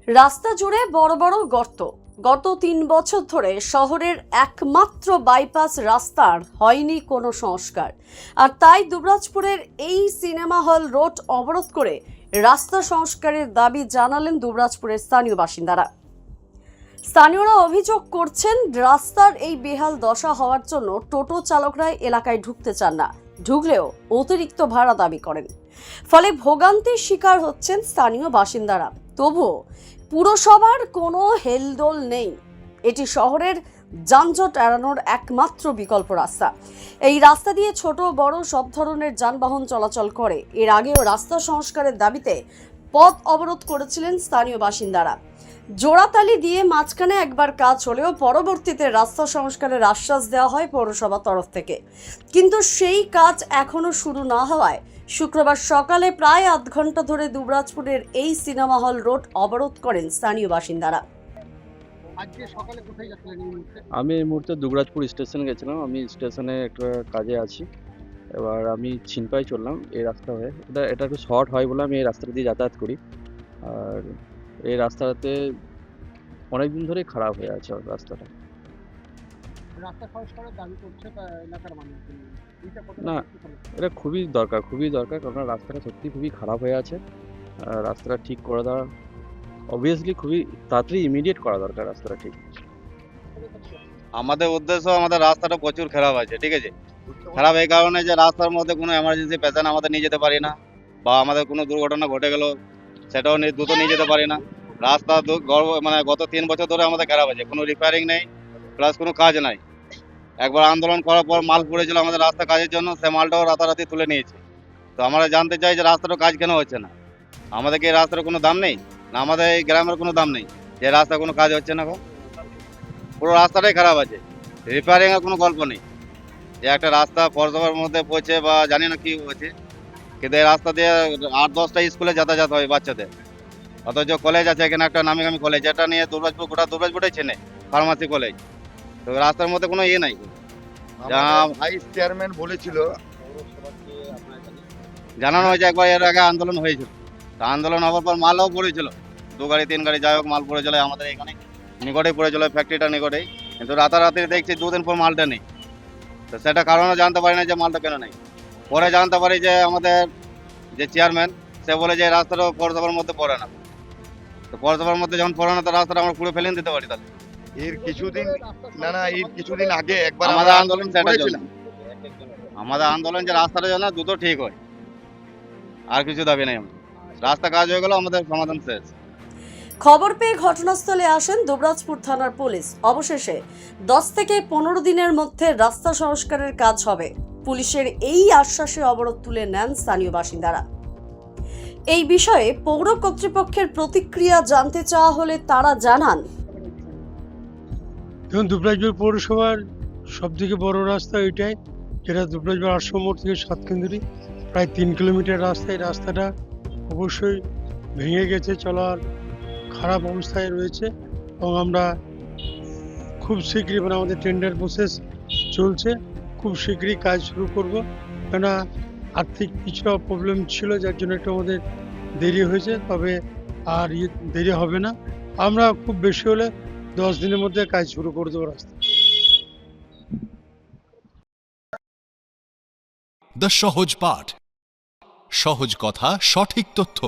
রাস্তা জুড়ে বড় বড় গর্ত। গত ৩ বছর ধরে শহরের একমাত্র বাইপাস রাস্তার হয়নি কোনো সংস্কার, আর তাই দুবরাজপুরের এই সিনেমা হল রোড অবরোধ করে রাস্তা সংস্কারের দাবি জানালেন দুবরাজপুরের স্থানীয় বাসিন্দারা। স্থানীয়রা অভিযোগ করছেন, রাস্তার এই বেহাল দশা হওয়ার জন্য টোটো চালকরা এলাকায় ঢুকতে চান না, ঢুকলেও অতিরিক্ত ভাড়া দাবি করেন। ফলে ভোগান্তির শিকার হচ্ছেন স্থানীয় বাসিন্দারা। তবুও পুরসভার কোনো হেলদোল নেই। এটি শহরের যানজট এড়ানোর একমাত্র বিকল্প রাস্তা। এই রাস্তা দিয়ে ছোট বড় সব ধরনের যানবাহন চলাচল করে। এর আগেও রাস্তা সংস্কারের দাবিতে পথ অবরোধ করেছিলেন স্থানীয় বাসিন্দারা। জোড়াতালি দিয়ে মাঝখানে একবার কাজ হলেও পরবর্তীতে রাস্তা সংস্কারের আশ্বাস দেওয়া হয় পৌরসভার তরফ থেকে, কিন্তু সেই কাজ এখনো শুরু না হওয়ায় শুক্রবার সকালে প্রায় আধ ঘন্টা ধরে দুবরাজপুরের এই সিনেমা হল রোড অবরোধ করেন স্থানীয় বাসিন্দারা। আমি এই মুহূর্তে দুবরাজপুর স্টেশন গেছিলাম। আমি স্টেশনে একটা কাজে আছি। এবার আমি ছিনপাই চললাম এই রাস্তা হয়ে। এটা একটু শর্ট হয় বলে আমি এই রাস্তাটা দিয়ে যাতায়াত করি। আর এই রাস্তাতে অনেকদিন ধরেই খারাপ হয়ে আছে রাস্তাটা। রাস্তা সংস্কারের দাবি করছে এলাকার মানুষজন। না, এটা খুবই দরকার, কারণ রাস্তাটা সত্যি খুবই খারাপ হয়ে আছে। রাস্তাটা ঠিক করে দেওয়া অবভিয়াসলি খুবই তাড়াতাড়ি ইমিডিয়েট করা দরকার রাস্তাটা ঠিক। আমাদের উদ্দেশ্য, আমাদের রাস্তাটা প্রচুর খারাপ আছে, ঠিক আছে। খারাপ এই কারণে যে রাস্তার মধ্যে কোনো এমার্জেন্সি পেশেন্ট আমাদের নিয়ে যেতে পারি না, বা আমাদের কোনো দুর্ঘটনা ঘটে গেল সেটাও দ্রুত নিয়ে যেতে পারি না। রাস্তা মানে গত 3 বছর ধরে আমাদের খারাপ আছে, কোনো রিপেয়ারিং নেই, প্লাস কোনো কাজ নাই। একবার আন্দোলন করার পর মাল পড়েছিল আমাদের রাস্তা কাজের জন্য, সে মালটাও রাতারাতি তুলে নিয়েছে। তো আমরা জানতে চাই যে রাস্তাটার কাজ কেন হচ্ছে না। আমাদের কি এই রাস্তার কোনো দাম নেই, না আমাদের এই গ্রামের কোনো দাম নেই যে রাস্তা কোনো কাজ হচ্ছে না? পুরো রাস্তাটাই খারাপ আছে, রিপেয়ারিং এর কোনো গল্প নেই। যে একটা রাস্তা পৌরসভার মধ্যে পৌঁছে বা জানি না কি হয়েছে, কিন্তু এই রাস্তা দিয়ে 8-10টা স্কুলে যাতায়াত হয় বাচ্চাদের। অথচ কলেজ আছে এখানে, একটা নামি গামি কলেজ, এটা নিয়ে দুবরাজপুর, গোটা দুবরাজপুরটাই চেনে, ফার্মাসি কলেজ। তো রাস্তার মধ্যে কোনো ইয়ে নাই। ভাইস চেয়ারম্যান বলেছিল, জানানো হয়েছে একবার, এর আগে আন্দোলন হয়েছিল। তা আন্দোলন হওয়ার পর মালও পড়েছিল, 2 গাড়ি 3 গাড়ি যাই হোক মাল পড়েছিল আমাদের এখানে নিকটেই পড়েছিল, ফ্যাক্টরিটা নিকটেই। কিন্তু রাতারাতি দেখছি 2 দিন পর মালটা নেই। তো সেটা কারণে জানতে পারি না যে মালটা কেন নেই। পরে জানতে পারি যে আমাদের যে চেয়ারম্যান, সে বলে যে রাস্তাটা পৌরসভার মধ্যে পড়ে না। তো পৌরসভার মধ্যে যখন পড়ে না, তো রাস্তাটা আমরা পুরো ফেলে দিতে পারি তাহলে। এর কিছুদিন আগে একবার আমাদের আমরা আন্দোলন সেটার জন্য, করেছিলাম। আমাদের আন্দোলন যে রাস্তাটা যেন দ্রুত ঠিক হয়, আর কিছু দাবি নেই। আমাদের রাস্তা কাজ হয়ে গেল, আমাদের সমাধান শেষ। খবর পেয়ে ঘটনাস্থলে আসেন দুবরাজপুর থানার পুলিশ। অবশেষে 10 থেকে 15 দিনের মধ্যে রাস্তা সংস্কারের কাজ হবে। পুলিশের এই আশ্বাসে অবরোধ তুলে নেন স্থানীয় বাসিন্দারা। এই বিষয়ে পৌর কর্তৃপক্ষের প্রতিক্রিয়া জানতে চাওয়া হলে তারা জানান, দেখুন, দুবরাজপুর পৌরসভার সব থেকে বড় রাস্তা এটাই, যেটা দুবরাজপুর 800 মোড় থেকে সাতকেন্দ্রি, প্রায় 3 কিলোমিটার রাস্তা। এই রাস্তাটা অবশ্যই ভেঙে গেছে, চলার খারাপ অবস্থায় রয়েছে, এবং আমরা খুব শীঘ্রই, মানে আমাদের টেন্ডার প্রসেস চলছে, খুব শীঘ্রই কাজ শুরু করব। কেননা আর্থিক কিছুটা প্রবলেম ছিল, যার জন্য একটু আমাদের দেরি হয়েছে, তবে আর দেরি হবে না। আমরা খুব বেশি হলে 10 দিনের মধ্যে কাজ শুরু করে দেবো রাস্তা। দ্য সহজ পাঠ, সহজ কথা, সঠিক তথ্য।